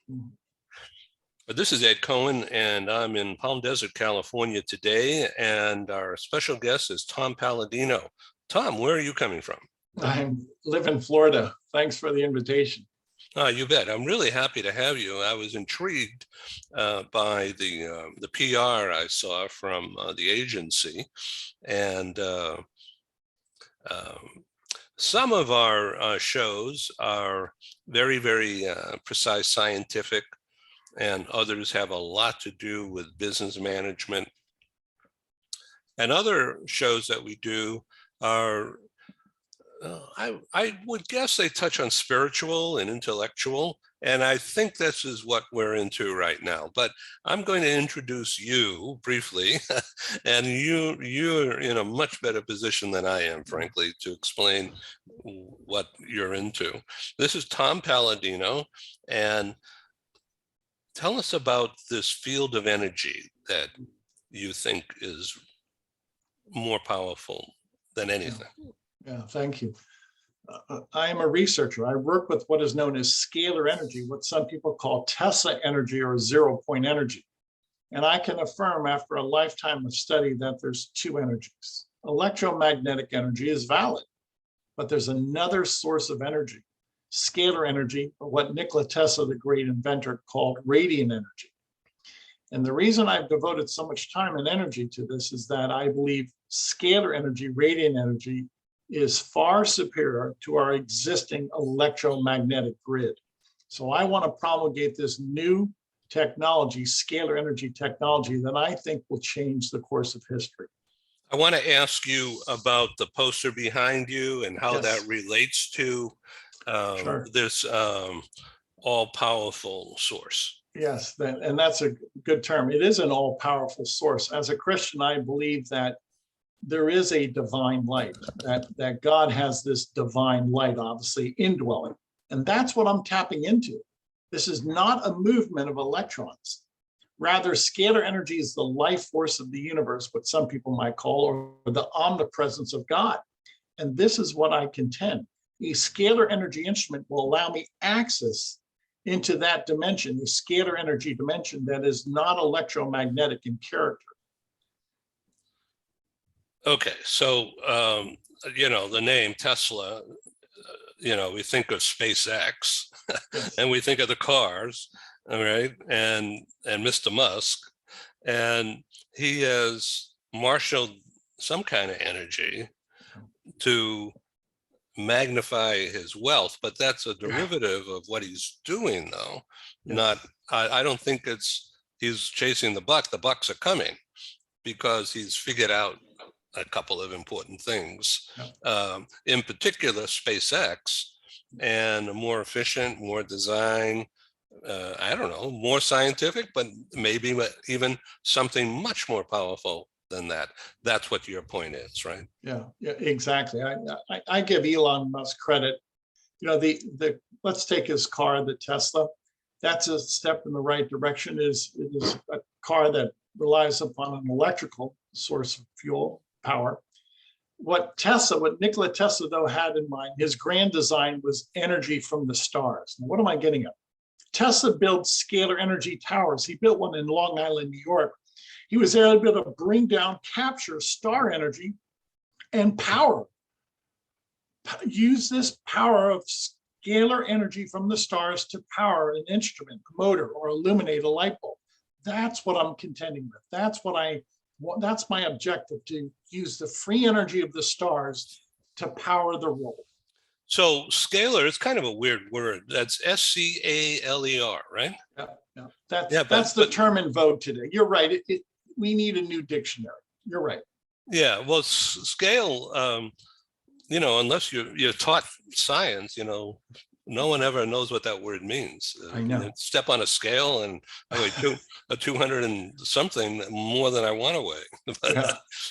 Mhm. This is Ed Cohen, and I'm in Palm Desert, California today, and our special guest is Tom Paladino. Tom, where are you coming from? I live in Florida. Thanks for the invitation. You bet. I'm really happy to have you. I was intrigued by the PR I saw from the agency, and um, some of our shows are very, very precise scientific, and others have a lot to do with business management. And other shows that we do are, I would guess they touch on spiritual and intellectual. And I think this is what we're into right now. But I'm going to introduce you briefly, and you're in a much better position than I am, frankly, to explain what you're into. This is Tom Paladino, and tell us about this field of energy that you think is more powerful than anything. Yeah, thank you. I am a researcher. I work with what is known as scalar energy, what some people call Tesla energy or 0-point energy. And I can affirm after a lifetime of study that there's two energies. Electromagnetic energy is valid, but there's another source of energy, scalar energy, or what Nikola Tesla, the great inventor, called radiant energy. And the reason I've devoted so much time and energy to this is that I believe scalar energy, radiant energy, is far superior to our existing electromagnetic grid. So I want to promulgate this new technology, scalar energy technology, that I think will change the course of history. I want to ask you about the poster behind you and how Yes. that relates to Sure. this all-powerful source. Yes, and that's a good term. It is an all-powerful source. As a Christian, I believe that there is a divine light, that God has this divine light, obviously, indwelling. And that's what I'm tapping into. This is not a movement of electrons. Rather, scalar energy is the life force of the universe, what some people might call, or the omnipresence of God. And this is what I contend. A scalar energy instrument will allow me access into that dimension, the scalar energy dimension that is not electromagnetic in character. Okay, so, the name Tesla, we think of SpaceX, Yes. and we think of the cars, all right, and Mr. Musk, and he has marshaled some kind of energy to magnify his wealth, but that's a derivative of what he's doing, though. Yes. I don't think he's chasing the buck. The bucks are coming because he's figured out a couple of important things, in particular SpaceX, and a more efficient, more design, I don't know, more scientific, but maybe even something much more powerful than that. That's what your point is, right? Yeah, exactly. I give Elon Musk credit. Let's take his car, the Tesla. That's a step in the right direction. It is a car that relies upon an electrical source of fuel power. What Nikola Tesla, though, had in mind, his grand design was energy from the stars. Now, what am I getting at? Tesla built scalar energy towers. He built one in Long Island, New York. He was able to bring down, capture star energy and power. Use this power of scalar energy from the stars to power an instrument, a motor, or illuminate a light bulb. That's what I'm contending with. That's my objective, to use the free energy of the stars to power the world. So scalar is kind of a weird word. That's SCALER, right? Yeah. That's the term in vogue today. You're right. We need a new dictionary. You're right. Yeah. Well, scale. Unless you're taught science, no one ever knows what that word means. I know. You step on a scale and I weigh 200 and something more than I want to weigh.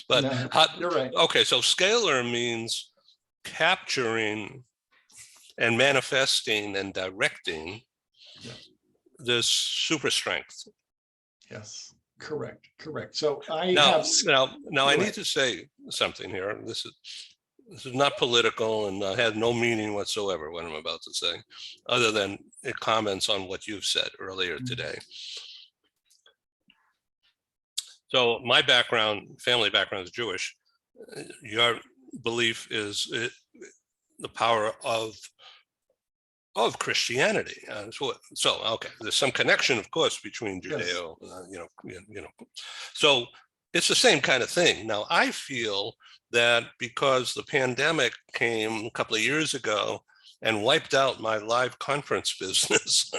but no, you're right. Okay, so scalar means capturing and manifesting and directing this super strength. Yes, correct. So I now have I need to say something here. This is This is not political and had no meaning whatsoever, what I'm about to say, other than it comments on what you've said earlier today. So my background, family background is Jewish. Your belief is the power of Christianity. So okay, there's some connection, of course, between Judeo, So it's the same kind of thing. Now, I feel that because the pandemic came a couple of years ago and wiped out my live conference business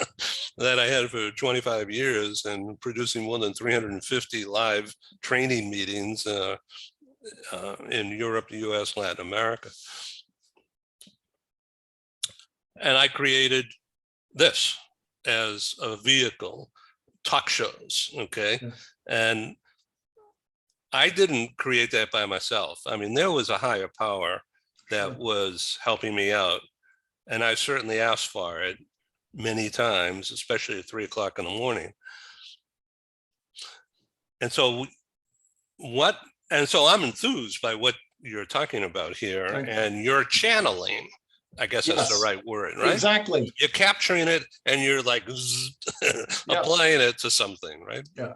that I had for 25 years and producing more than 350 live training meetings in Europe, the US, Latin America. And I created this as a vehicle, talk shows, okay? Yes. And I didn't create that by myself. I mean, there was a higher power that was helping me out. And I certainly asked for it many times, especially at 3 o'clock in the morning. And so I'm enthused by what you're talking about here, and you're channeling. I guess that's the right word, right? Exactly. You're capturing it and you're like applying it to something, right? Yeah,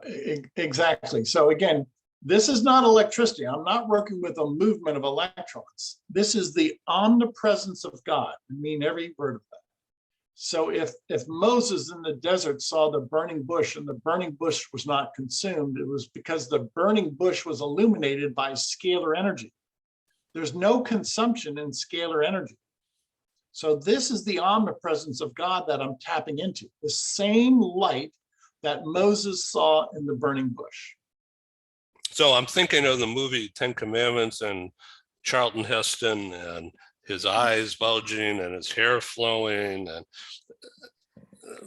exactly. So again, this is not electricity. I'm not working with a movement of electrons. This is the omnipresence of God. I mean every word of that. So if Moses in the desert saw the burning bush and the burning bush was not consumed, it was because the burning bush was illuminated by scalar energy. There's no consumption in scalar energy. So this is the omnipresence of God that I'm tapping into, the same light that Moses saw in the burning bush. So I'm thinking of the movie 10 Commandments and Charlton Heston and his eyes bulging and his hair flowing and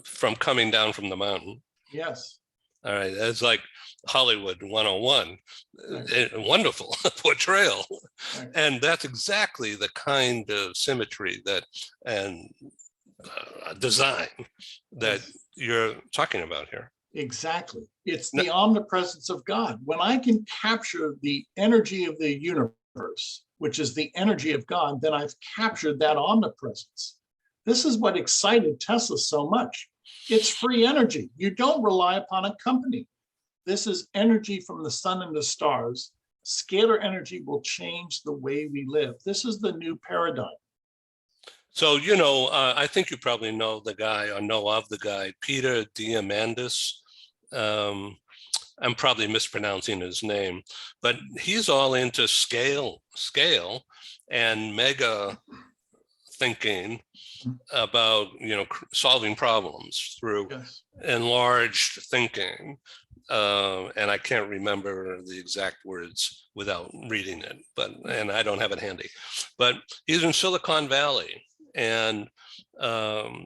from coming down from the mountain. Yes. All right. It's like Hollywood 101. Wonderful portrayal. Right. And that's exactly the kind of symmetry that and design that you're talking about here. Exactly. It's the omnipresence of God. When I can capture the energy of the universe, which is the energy of God, then I've captured that omnipresence. This is what excited Tesla so much. It's free energy. You don't rely upon a company. This is energy from the sun and the stars. Scalar energy will change the way we live. This is the new paradigm. So, I think you probably know the guy or know of the guy, Peter Diamandis. I'm probably mispronouncing his name, but he's all into scale and mega thinking about, solving problems through enlarged thinking. And I can't remember the exact words without reading it, and I don't have it handy, but he's in Silicon Valley and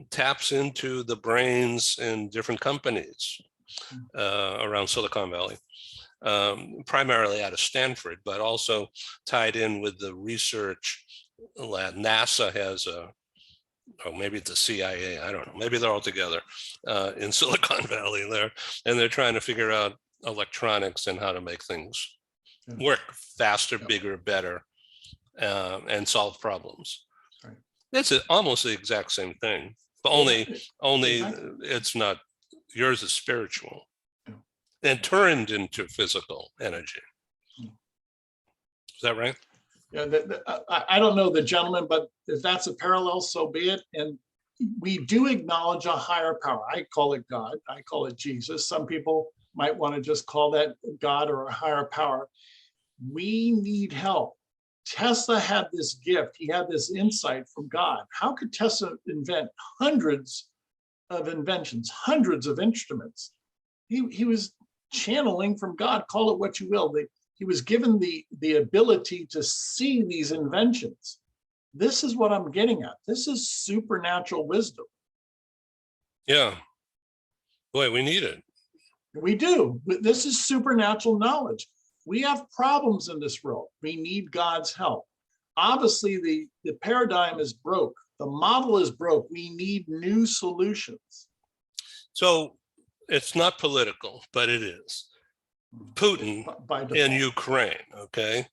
taps into the brains in different companies around Silicon Valley, primarily out of Stanford, but also tied in with the research lab. NASA has or maybe it's the CIA, I don't know, maybe they're all together in Silicon Valley there, and they're trying to figure out electronics and how to make things work faster, bigger, better, and solve problems. Right. It's almost the exact same thing, but only it's not, yours is spiritual and turned into physical energy. Is that right? Yeah, I don't know the gentleman, but if that's a parallel, so be it. And we do acknowledge a higher power. I call it God. I call it Jesus. Some people might want to just call that God or a higher power. We need help. Tesla had this gift. He had this insight from God. How could Tesla invent hundreds of inventions, hundreds of instruments? He was channeling from God. Call it what you will. He was given the ability to see these inventions. This is what I'm getting at. This is supernatural wisdom. Yeah. Boy, we need it. We do. This is supernatural knowledge. We have problems in this world. We need God's help. Obviously, the paradigm is broke. The model is broke. We need new solutions. So it's not political, but it is. Putin in Ukraine, okay?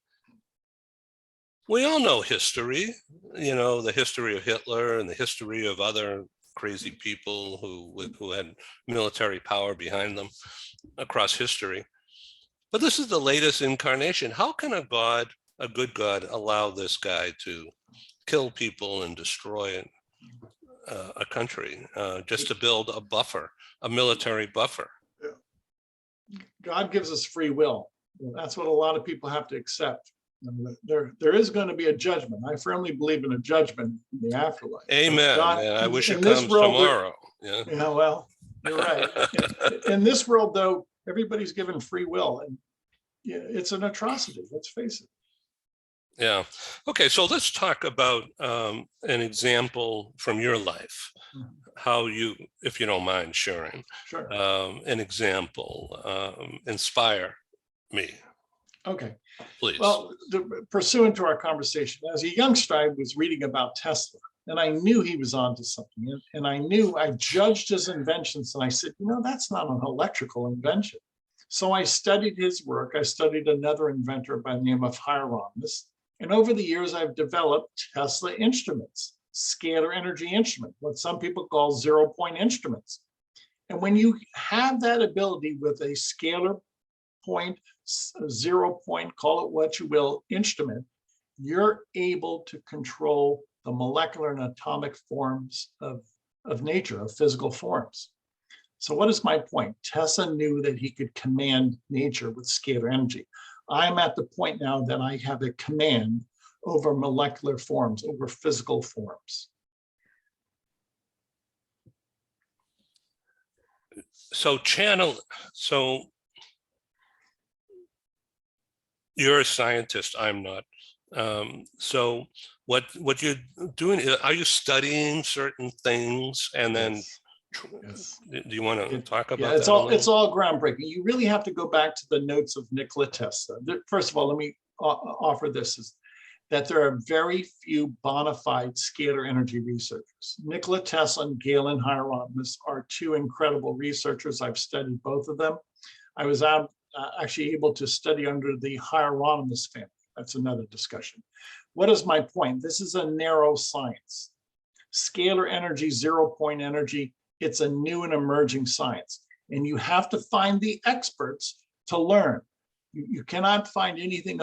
We all know history, the history of Hitler and the history of other crazy people who had military power behind them across history. But this is the latest incarnation. How can a good God, allow this guy to kill people and destroy a country just to build a buffer, a military buffer? God gives us free will. That's what a lot of people have to accept. There is going to be a judgment. I firmly believe in a judgment in the afterlife. Amen. God, I wish it this comes world, tomorrow. Yeah. Yeah, well, you're right. In this world, though, everybody's given free will, and it's an atrocity. Let's face it. Yeah. Okay. So let's talk about an example from your life. How you, if you don't mind sharing, Sure. An example, inspire me. Okay. Please. Well, pursuant to our conversation, as a youngster, I was reading about Tesla, and I knew he was onto something. And I judged his inventions, and I said, that's not an electrical invention. So I studied his work. I studied another inventor by the name of Hieronymus. And over the years, I've developed Tesla instruments, scalar energy instrument, what some people call 0-point instruments. And when you have that ability with a scalar point, 0-point, call it what you will, instrument, you're able to control the molecular and atomic forms of nature, of physical forms. So what is my point? Tesla knew that he could command nature with scalar energy. I'm at the point now that I have a command over molecular forms, over physical forms. So you're a scientist, I'm not. So what you're doing, are you studying certain things and then Yes. Do you want to talk about that? Yeah, it's all groundbreaking. You really have to go back to the notes of Nikola Tesla. First of all, let me offer this, is that there are very few bona fide scalar energy researchers. Nikola Tesla and Galen Hieronymus are two incredible researchers. I've studied both of them. I was actually able to study under the Hieronymus family. That's another discussion. What is my point? This is a narrow science. Scalar energy, 0-point energy, it's a new and emerging science. And you have to find the experts to learn. You cannot find anything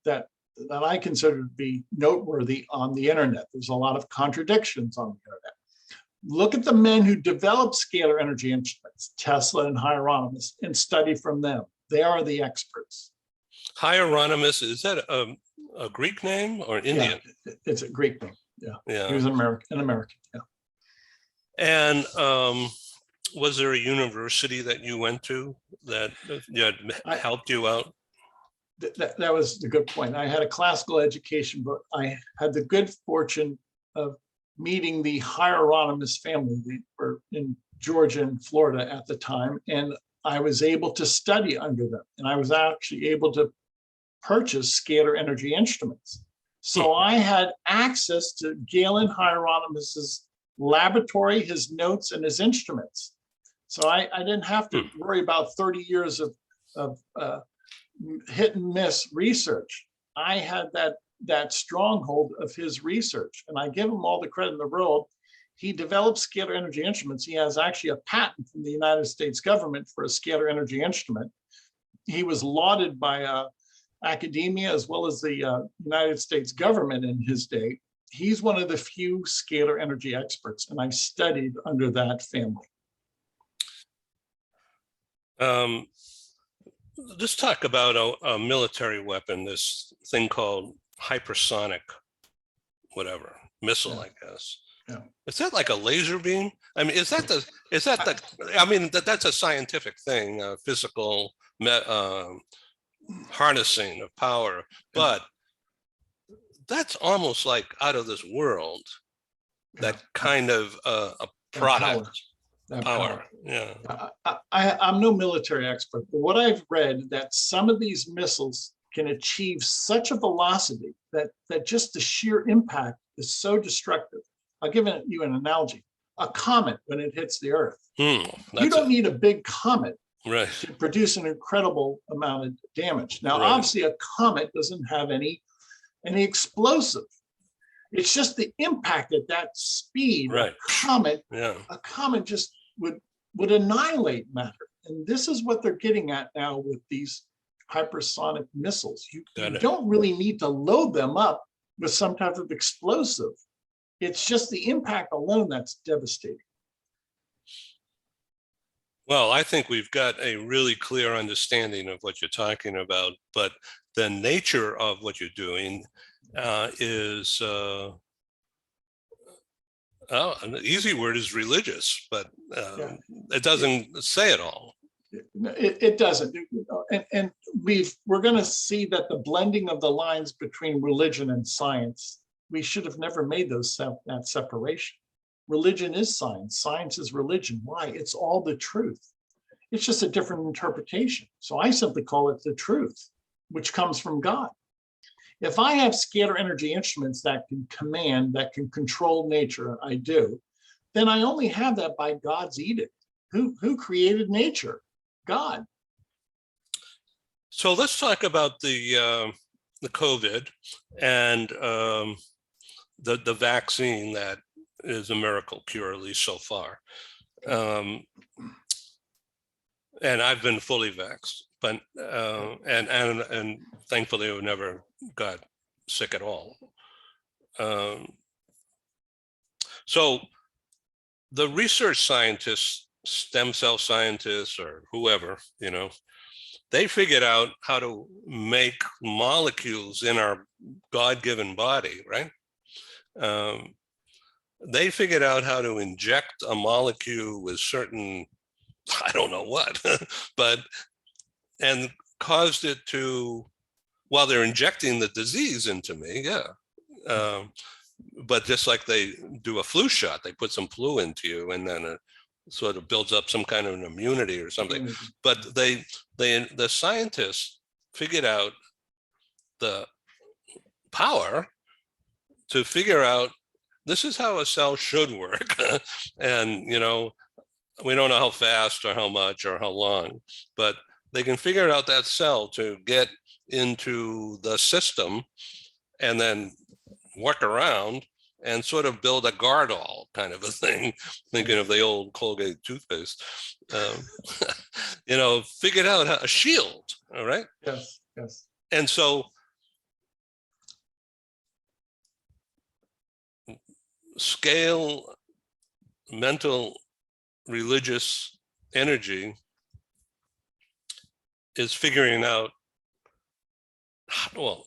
that I consider to be noteworthy on the internet. There's a lot of contradictions on the internet. Look at the men who developed scalar energy instruments, Tesla and Hieronymus, and study from them. They are the experts. Hieronymus, is that a Greek name or Indian? Yeah, it's a Greek name. Yeah. He was an American. Yeah. And was there a university that you went to that helped you out? That was a good point. I had a classical education, but I had the good fortune of meeting the Hieronymus family. They were in Georgia and Florida at the time, and I was able to study under them. And I was actually able to purchase scalar energy instruments. So I had access to Galen Hieronymus's laboratory, his notes, and his instruments. So I didn't have to worry about 30 years of hit and miss research. I had that stronghold of his research, and I give him all the credit in the world. He developed scalar energy instruments. He has actually a patent from the United States government for a scalar energy instrument. He was lauded by academia as well as the United States government in his day. He's one of the few scalar energy experts, and I studied under that family. Let's talk about a military weapon, this thing called hypersonic, whatever, missile, I guess. Yeah. Is that like a laser beam? I mean, that's a scientific thing, physical harnessing of power, but that's almost like out of this world, that kind of a product. Power. Yeah. I'm no military expert, but what I've read, that some of these missiles can achieve such a velocity that just the sheer impact is so destructive. I'll give you an analogy. A comet, when it hits the Earth, you don't need a big comet to produce an incredible amount of damage. Now, obviously, a comet doesn't have any and the explosive. It's just the impact at that speed. Right. A comet just would annihilate matter. And this is what they're getting at now with these hypersonic missiles. You don't really need to load them up with some type of explosive. It's just the impact alone that's devastating. Well, I think we've got a really clear understanding of what you're talking about, but the nature of what you're doing is, an easy word is religious, but it doesn't say it all. It doesn't. And we're going to see that the blending of the lines between religion and science, we should have never made that separation. Religion is science. Science is religion. Why? It's all the truth. It's just a different interpretation. So I simply call it the truth, which comes from God. If I have scalar energy instruments that can command, that can control nature, I do, then I only have that by God's edict. Who created nature? God. So let's talk about the COVID and the vaccine that is a miracle cure, at least so far. And I've been fully vaxxed, but and thankfully I never got sick at all. So the research scientists, stem cell scientists, or whoever, they figured out how to make molecules in our God-given body, right? They figured out how to inject a molecule with certain, I don't know what, and caused it to, while they're injecting the disease into me, but just like they do a flu shot, they put some flu into you and then it sort of builds up some kind of an immunity or something. But the scientists figured out the power to figure out this is how a cell should work. And, we don't know how fast or how much or how long, but they can figure out that cell to get into the system and then work around and sort of build a guardall kind of a thing, thinking of the old Colgate toothpaste, figured out a shield, all right? Yes. And so scale mental religious energy is figuring out, well,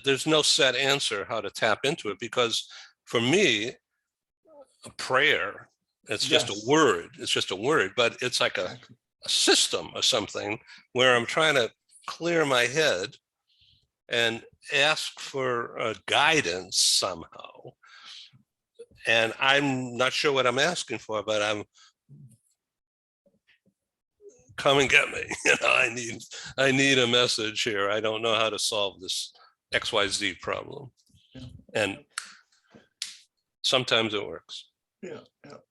there's no set answer how to tap into it, because for me, a prayer, it's just a word. It's just a word, but it's like a system or something where I'm trying to clear my head and ask for guidance somehow. And I'm not sure what I'm asking for, but I'm, come and get me. I need a message here. I don't know how to solve this XYZ problem. And sometimes it works.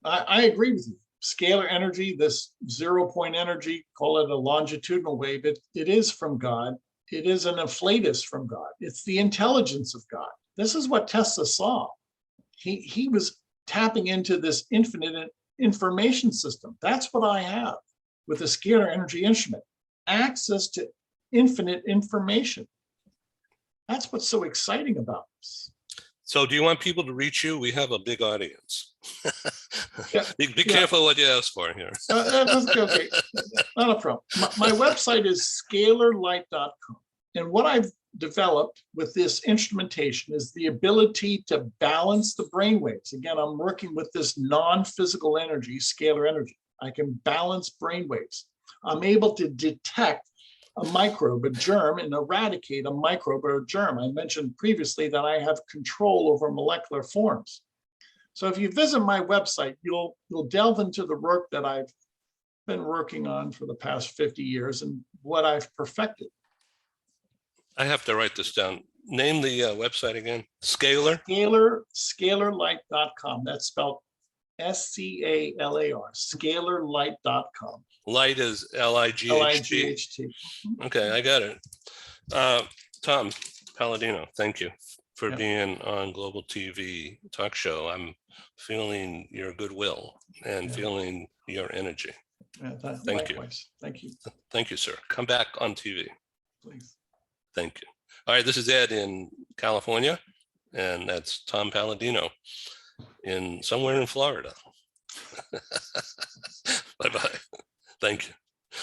I agree with you. Scalar energy, this 0 point energy, call it a longitudinal wave, it is from God. It is an inflatus from God. It's the intelligence of God. This is what Tesla saw. He was tapping into this infinite information system. That's what I have with a scalar energy instrument, access to infinite information. That's what's so exciting about this. So do you want people to reach you? We have a big audience. Be careful what you ask for here. Okay, not a problem. My website is scalarlight.com. And what I've developed with this instrumentation is the ability to balance the brain waves. Again, I'm working with this non-physical energy, scalar energy. I can balance brain waves. I'm able to detect a microbe, a germ, and eradicate a microbe or a germ. I mentioned previously that I have control over molecular forms. So if you visit my website, you'll delve into the work that I've been working on for the past 50 years and what I've perfected. I have to write this down. Name the website again. Scalar? Scalarlight.com. That's spelled SCALAR, scalarlight.com. Light is L-I-G-H-T. Okay, I got it. Tom Paladino, thank you. for Yeah. being on Global TV Talk Show. I'm feeling your goodwill and Yeah. feeling your energy. Yeah, Thank you. likewise. Thank you. Thank you, sir. Come back on TV. Please. Thank you. All right, this is Ed in California, and that's Tom Paladino in somewhere in Florida. Bye-bye. Thank you.